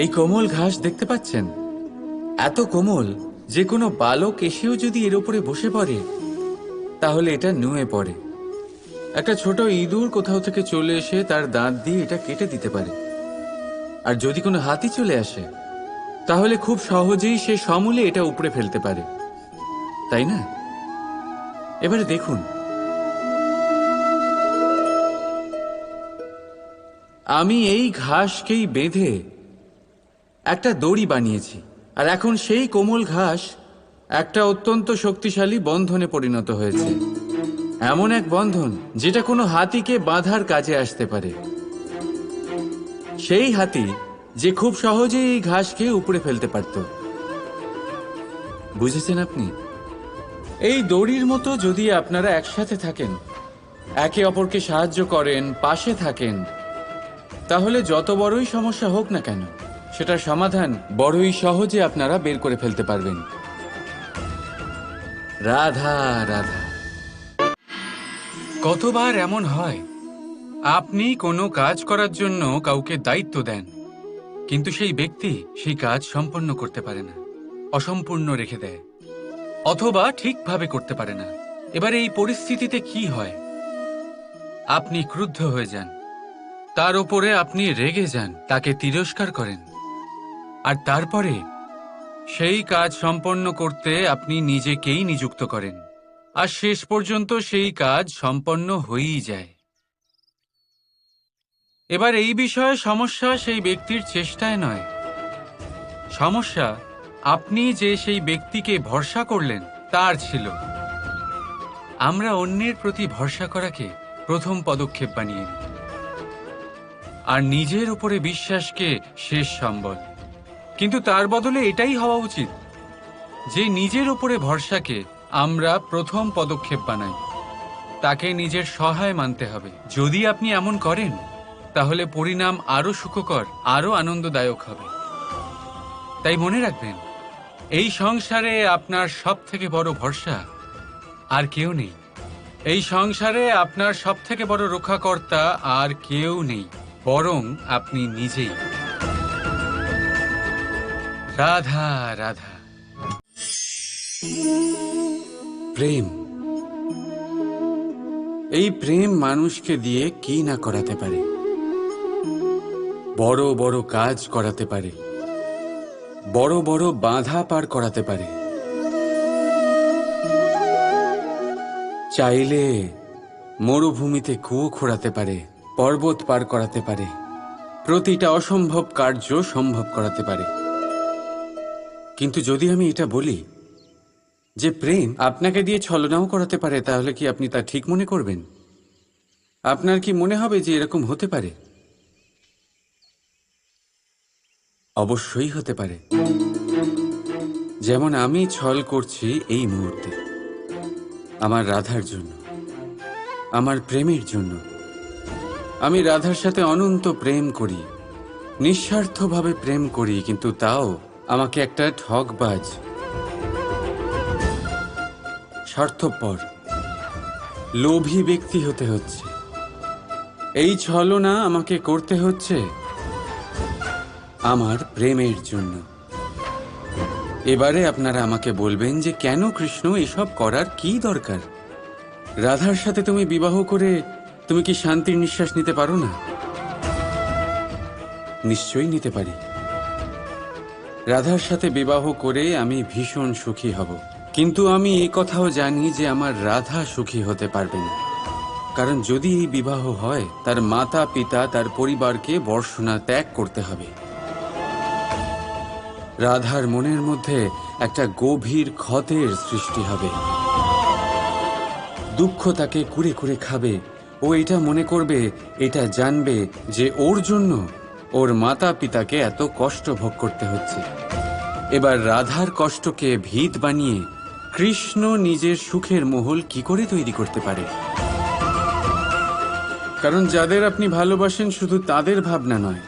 এই কোমল ঘাস দেখতে পাচ্ছেন? এত কোমল যে কোনো বালক এসেও যদি এর উপরে বসে পড়ে তাহলে এটা নুয়ে পড়ে। একটা ছোট ইঁদুর কোথাও থেকে চলে এসে তার দাঁত দিয়ে এটা কেটে দিতে পারে। আর যদি কোনো হাতি চলে আসে তাহলে খুব সহজেই সে সমূলে এটা উপড়ে ফেলতে পারে, তাই না? এবারে দেখুন, আমি এই ঘাসকেই বেঁধে একটা দড়ি বানিয়েছি, আর এখন সেই কোমল ঘাস একটা অত্যন্ত শক্তিশালী বন্ধনে পরিণত হয়েছে। এমন এক বন্ধন যেটা কোনো হাতিকে বাঁধার কাজে আসতে পারে। সেই হাতি যে খুব সহজেই এই ঘাসকে উপড়ে ফেলতে পারত। বুঝেছেন আপনি? এই দড়ির মতো যদি আপনারা একসাথে থাকেন, একে অপরকে সাহায্য করেন, পাশে থাকেন, তাহলে যত বড়ই সমস্যা হোক না কেন সেটার সমাধান বড়ই সহজে আপনারা বের করে ফেলতে পারবেন। রাধা রাধা। কতবার এমন হয় আপনি কোনো কাজ করার জন্য কাউকে দায়িত্ব দেন, কিন্তু সেই ব্যক্তি সেই কাজ সম্পন্ন করতে পারে না, অসম্পূর্ণ রেখে দেয়, অথবা ঠিকভাবে করতে পারে না। এবার এই পরিস্থিতিতে কি হয়? আপনি ক্রুদ্ধ হয়ে যান, তার উপরে আপনি রেগে যান, তাকে তিরস্কার করেন, আর তারপরে সেই কাজ সম্পন্ন করতে আপনি নিজেকেই নিযুক্ত করেন, আর শেষ পর্যন্ত সেই কাজ সম্পন্ন হয়েই যায়। এবার এই বিষয়ে সমস্যা সেই ব্যক্তির চেষ্টায় নয়, সমস্যা আপনি যে সেই ব্যক্তিকে ভরসা করলেন তার ছিল। আমরা অন্যের প্রতি ভরসা করাকে প্রথম পদক্ষেপ বানিয়ে নিই, আর নিজের উপরে বিশ্বাসকে শেষ সম্বল। কিন্তু তার বদলে এটাই হওয়া উচিত যে নিজের উপরে ভরসাকে আমরা প্রথম পদক্ষেপ বানাই, তাকে নিজের সহায় মানতে হবে। যদি আপনি এমন করেন তাহলে পরিণাম আরো সুখকর, আরো আনন্দদায়ক হবে। তাই মনে রাখবেন, এই সংসারে আপনার সবথেকে বড় ভরসা আর কেউ নেই। এই সংসারে আপনার সবথেকে বড় রক্ষাকর্তা আর কেউ নেই, বরং আপনি নিজেই। রাধা রাধা। প্রেম, এই প্রেম মানুষকে দিয়ে কি না করাতে পারে। বড় বড় কাজ করাতে পারে, বড় বড় বাধা পার করাতে পারে। চাইলে মরুভূমিতে কুয়ো খোঁড়াতে পারে, পর্বত পার করাতে পারে, প্রতিটা অসম্ভব কার্য সম্ভব করাতে পারে। কিন্তু যদি আমি এটা বলি যে প্রেম আপনাকে দিয়ে ছলনাও করাতে পারে, তাহলে কি আপনি তা ঠিক মনে করবেন? আপনার কি মনে হবে যে এরকম হতে পারে? অবশ্যই হতে পারে। যেমন আমি ছল করছি এই মুহূর্তে আমার রাধার জন্য, আমার প্রেমের জন্য। আমি রাধার সাথে অনন্ত প্রেম করি, নিঃস্বার্থভাবে প্রেম করি, কিন্তু তাও আমাকে একটা ঠকবাজ, স্বার্থপর, লোভী ব্যক্তি হতে হচ্ছে। এই ছলনা আমাকে করতে হচ্ছে আমার প্রেমের জন্য। এবারে আপনারা আমাকে বলবেন যে কেন কৃষ্ণ এসব করার কি দরকার? রাধার সাথে তুমি বিবাহ করে তুমি কি শান্তির নিঃশ্বাস নিতে পারো না? নিশ্চয়ই নিতে পারি। রাধার সাথে বিবাহ করে আমি ভীষণ সুখী হব, কিন্তু আমি এই কথাও জানি যে আমার রাধা সুখী হতে পারবে না। কারণ যদি এই বিবাহ হয়, তার মাতা পিতা, তার পরিবারকে বর্ষণা ত্যাগ করতে হবে। রাধার মনের মধ্যে একটা গভীর ক্ষতের সৃষ্টি হবে, দুঃখ তাকে কুরে কুরে খাবে। ও এটা মনে করবে, এটা জানবে যে ওর জন্য ওর মাতা পিতাকে এত কষ্ট ভোগ করতে হচ্ছে। এবার রাধার কষ্টকে ভিত বানিয়ে কৃষ্ণ নিজের সুখের মহল কি করে তৈরি করতে পারে? কারণ যাদের আপনি ভালোবাসেন শুধু তাদের ভাবনা নয়,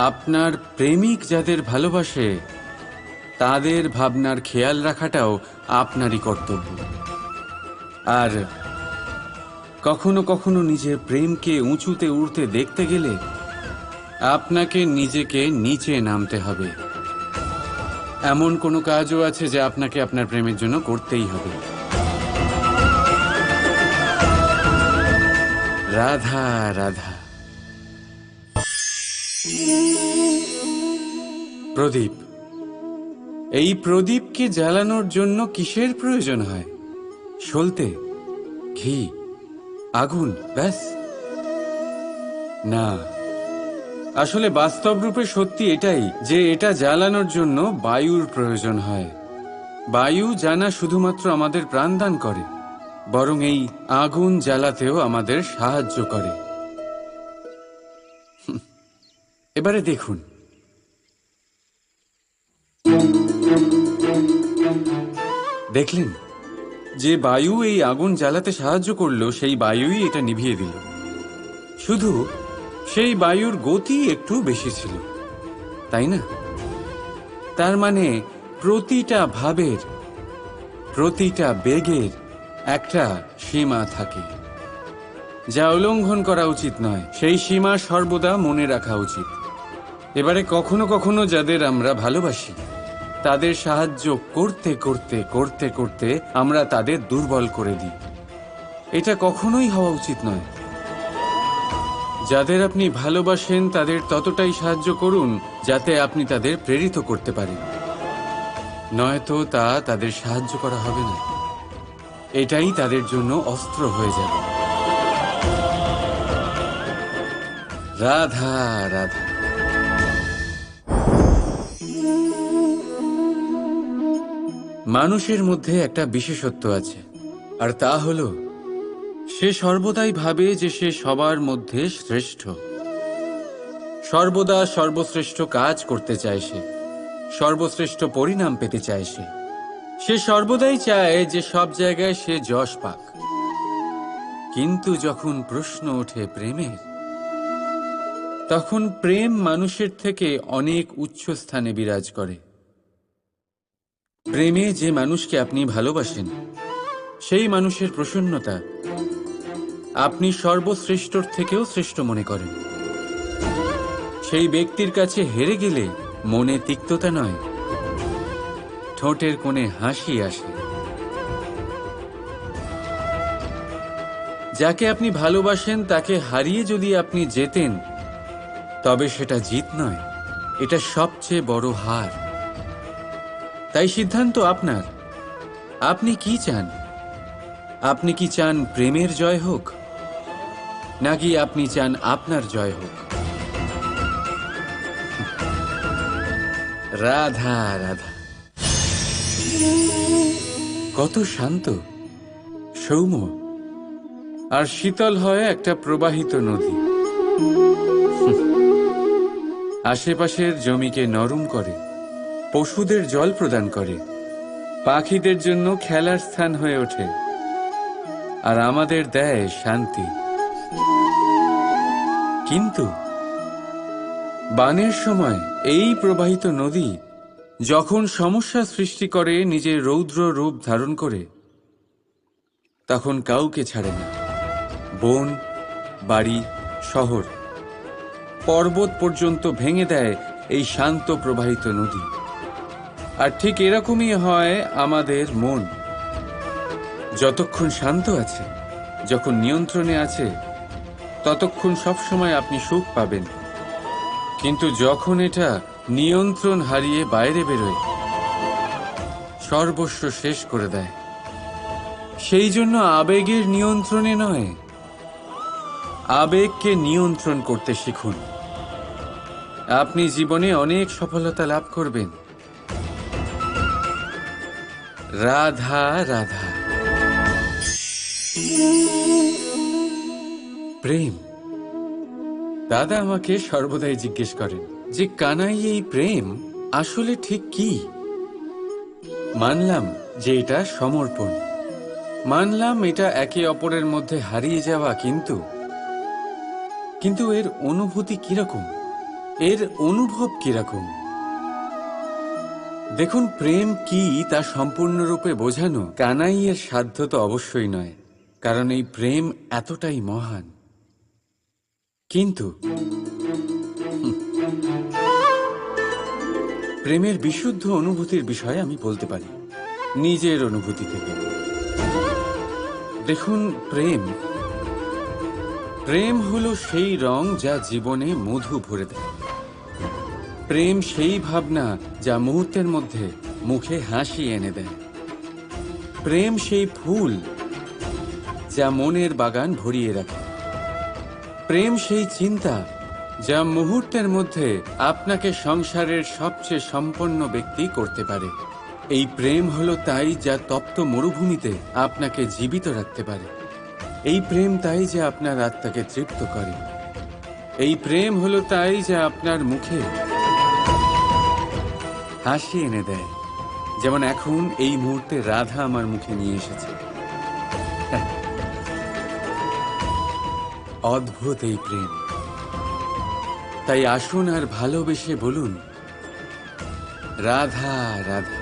আপনার প্রেমিক যাদের ভালোবাসে তাদের ভাবনার খেয়াল রাখাটাও আপনারই কর্তব্য। আর কখনো কখনো নিজের প্রেমকে উঁচুতে উঠতে দেখতে গেলে আপনাকে নিজেকে নিচে নামতে হবে। এমন কোনো কাজও আছে যা আপনাকে আপনার প্রেমের জন্য করতেই হবে। রাধা রাধা। প্রদীপ, এই প্রদীপকে জ্বালানোর জন্য কিসের প্রয়োজন হয়? সলতে, ঘি, আগুন, ব্যাস? না, আসলে বাস্তব রূপে সত্যি এটাই যে এটা জ্বালানোর জন্য বায়ুর প্রয়োজন হয়। বায়ু জানা শুধুমাত্র আমাদের প্রাণদান করে, বরং এই আগুন জ্বালাতেও আমাদের সাহায্য করে। এবারে দেখুন, দেখলেন যে বায়ু এই আগুন জ্বালাতে সাহায্য করলো, সেই বায়ুই এটা নিভিয়ে দিল। শুধু সেই বায়ুর গতি একটু বেশি ছিল, তাই না? তার মানে প্রতিটা ভাবের, প্রতিটা বেগের একটা সীমা থাকে, যা উল্লঙ্ঘন করা উচিত নয়। সেই সীমা সর্বদা মনে রাখা উচিত। এবারে কখনো কখনো যাদের আমরা ভালোবাসি, তাদের সাহায্য করতে করতে করতে করতে আমরা তাদের দুর্বল করে দিই। এটা কখনোই হওয়া উচিত নয়। যাদের আপনি ভালোবাসেন তাদের ততটাই সাহায্য করুন যাতে আপনি তাদের প্রেরিত করতে পারেন, নয়তো তা তাদের সাহায্য করা হবে না। এটাই তাদের জন্য অস্ত্র হয়ে যাবে। রাধা রাধা। মানুষের মধ্যে একটা বিশেষত্ব আছে, আর তা হলো সে সর্বদাই ভাবে যে সে সবার মধ্যে শ্রেষ্ঠ। সর্বদা সর্বশ্রেষ্ঠ কাজ করতে চায় সে, সর্বশ্রেষ্ঠ পরিণাম পেতে চায় সে সর্বদাই চায় যে সব জায়গায় সে যশ পাক। কিন্তু যখন প্রশ্ন ওঠে প্রেমের, তখন প্রেম মানুষের থেকে অনেক উচ্চ স্থানে বিরাজ করে। প্রেমে যে মানুষকে আপনি ভালোবাসেন, সেই মানুষের প্রসন্নতা আপনি সর্বশ্রেষ্ঠর থেকেও শ্রেষ্ঠ মনে করেন। সেই ব্যক্তির কাছে হেরে গেলে মনে তিক্ততা নয়, ঠোঁটের কোণে হাসি আসে। যাকে আপনি ভালোবাসেন তাকে হারিয়ে যদি আপনি জেতেন, তবে সেটা জিত নয়, এটা সবচেয়ে বড় হার। তাই সিদ্ধান্ত আপনার। আপনি কি চান? আপনি কি চান প্রেমের জয় হোক, নাকি আপনি চান আপনার জয় হোক? রাধা রাধা। কত শান্ত, সৌম্য আর শীতল হয় একটা প্রবাহিত নদী। আশেপাশের জমিকে নরম করে, পশুদের জল প্রদান করে, পাখিদের জন্য খেলার স্থান হয়ে ওঠে, আর আমাদের দেয় শান্তি। কিন্তু বানের সময় এই প্রবাহিত নদী যখন সমস্যা সৃষ্টি করে, নিজের রৌদ্র রূপ ধারণ করে, তখন কাউকে ছাড়ে না। বন, বাড়ি, শহর, পর্বত পর্যন্ত ভেঙে দেয় এই শান্ত প্রবাহিত নদী। আর ঠিক এরকমই হয় আমাদের মন। যতক্ষণ শান্ত আছে, যখন নিয়ন্ত্রণে আছে, ততক্ষণ সবসময় আপনি সুখ পাবেন। কিন্তু যখন এটা নিয়ন্ত্রণ হারিয়ে বাইরে বেরোয়, সর্বস্ব শেষ করে দেয়। সেই জন্য আবেগের নিয়ন্ত্রণে নয়, আবেগকে নিয়ন্ত্রণ করতে শিখুন। আপনি জীবনে অনেক সফলতা লাভ করবেন। রাধা রাধা। প্রেম। দাদা আমাকে সর্বদাই জিজ্ঞেস করেন যে কানাই, এই প্রেম আসলে ঠিক কি? মানলাম যে এটা সমর্পণ, মানলাম এটা একে অপরের মধ্যে হারিয়ে যাওয়া, কিন্তু এর অনুভূতি কিরকম, এর অনুভব কিরকম? দেখুন, প্রেম কি তা সম্পূর্ণরূপে বোঝানো কানাইয়ের সাধ্য তো অবশ্যই নয়, কারণ এই প্রেম এতটাই মহান। কিন্তু প্রেমের বিশুদ্ধ অনুভূতির বিষয়ে আমি বলতে পারি নিজের অনুভূতি থেকে। দেখুন, প্রেম প্রেম হলো সেই রং যা জীবনে মধু ভরে দেয়। প্রেম সেই ভাবনা যা মুহূর্তের মধ্যে মুখে হাসি এনে দেয়। প্রেম সেই ফুল যা মনের বাগান ভরিয়ে রাখে। প্রেম সেই চিন্তা যা মুহূর্তের মধ্যে আপনাকে সংসারের সবচেয়ে সম্পন্ন ব্যক্তি করতে পারে। এই প্রেম হলো তাই যা তপ্ত মরুভূমিতে আপনাকে জীবিত রাখতে পারে। এই প্রেম তাই যে আপনার আত্মাকে তৃপ্ত করে। এই প্রেম হলো তাই যা আপনার মুখে হাসি এনে দেয়, যেমন এখন এই মুহূর্তে রাধা আমার মুখে নিয়ে এসেছে। অদ্ভুত এই প্রেম। তাই আসুন আর ভালোবেসে বলুন, রাধা রাধা।